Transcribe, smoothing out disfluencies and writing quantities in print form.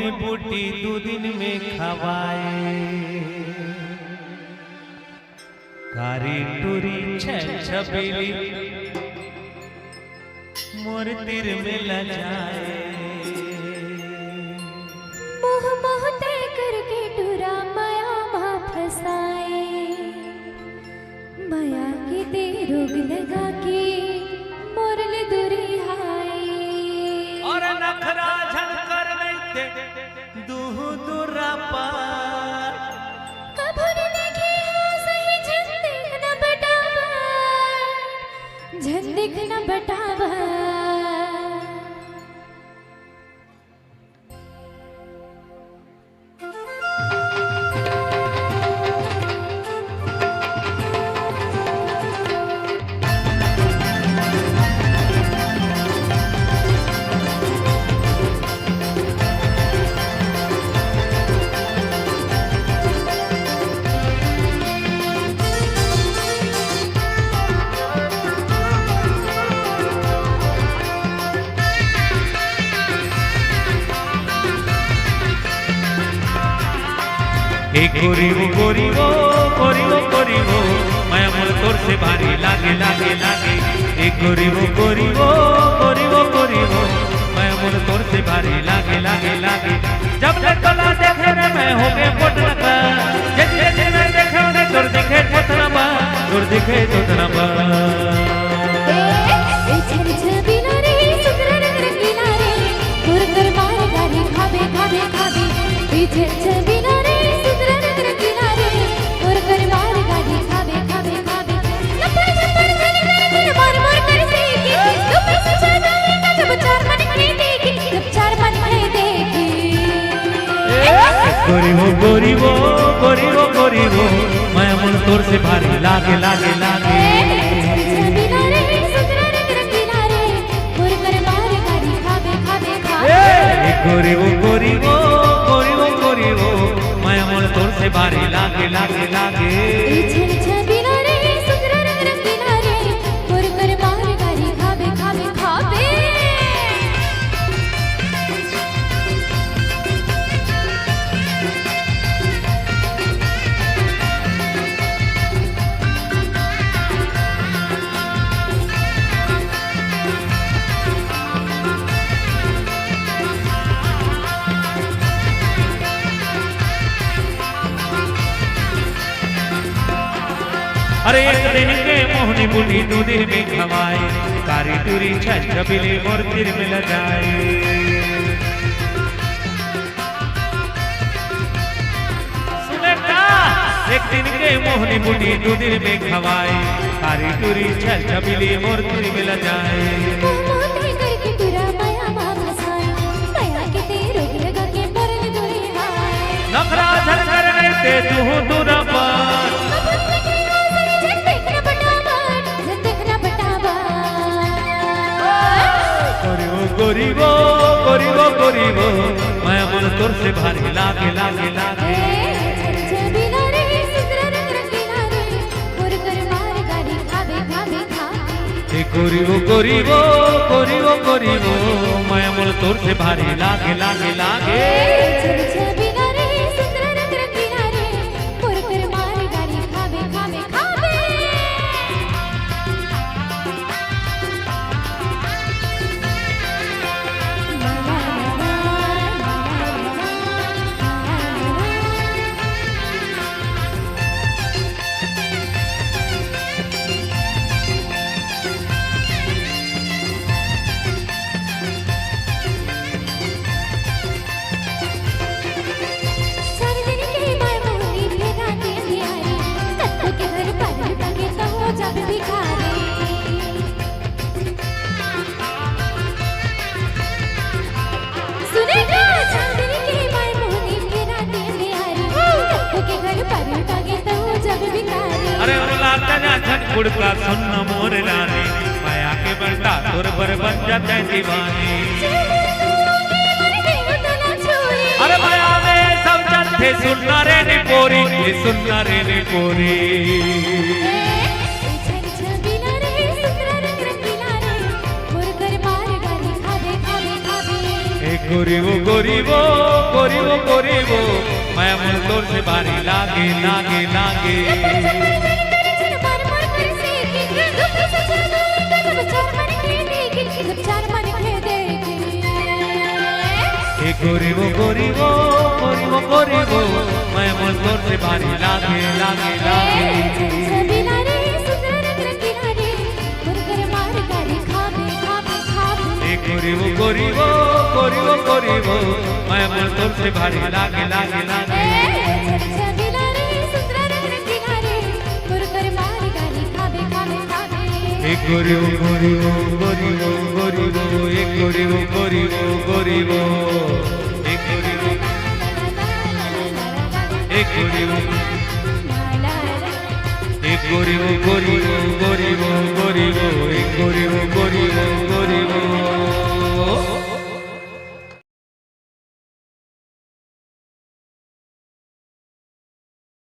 मोहनी बूटी 2 दिन में खवाए कारी टूरी छल छबीली मोर तिर में लजाए मोह मोह तय करके टूरा माया मा फसाए माया के ते रोग लगा के मोरल दूरी हाय और नखरा झनकर नैते दूह दूरा पार कभू न देखे हो सही झन देखना बटावा झन देखना बटावा गोरी वो मैं मोर तोर से भारी लागे लागे लागे गोरी वो मैं मोर तोर से भारी लागे लागे लागे जब तक तला देखे रे मैं हो गए पोटना जे मैं देखे रे तोर दिखे पोटना बा तोर दिखे पोटना बा ए छन छबिना रे सुंदर रंगीला रे तोर कर मार गाली खाबे खाबे खाबे ए छन छबिना रे गोरी वो मैं मुन तोर से भारी लागे लागे लागे गोरी वो मैं मुन तोर से भारी लागे लागे लागे अरे एक दिन के मोहनी बूटी 2 दिन में खवाए कारी टूरी छल छबीली मोर तिर में लजाए सुनेगा एक दिन के मोहनी बूटी 2 दिन में खवाए कारी टूरी छल छबीली मोर तिर में लजाए नखरा झनकर नैते दूह दूरा पार गोरी वो मैं मन तोर से भारी लागे लागे लागे गोरी वो मैं मन तोर से भारी लागे लागे लागे अरे झटपुड़ का सुन्न मोर लाने माया के बनता तोर पर बन जाते दीवाने अरे माया में सब जत्थे सुनना रे नी पोरी गोरी वो गरीब गरीब गरीब माया मन तोर से भारी लागे लागे लागे गरीब गरीब गरीब गरीब मैं मन तोर से भारी लागे लागे लागे गरीब गरीब गरीब गरीब मैं मन तोर से भारी लागे लागे लागे गरीब गरीब गरीब गरीब गरीब गरीब गरीब गरीब गरीब गरीब गरीब गरीब गरीब गरीब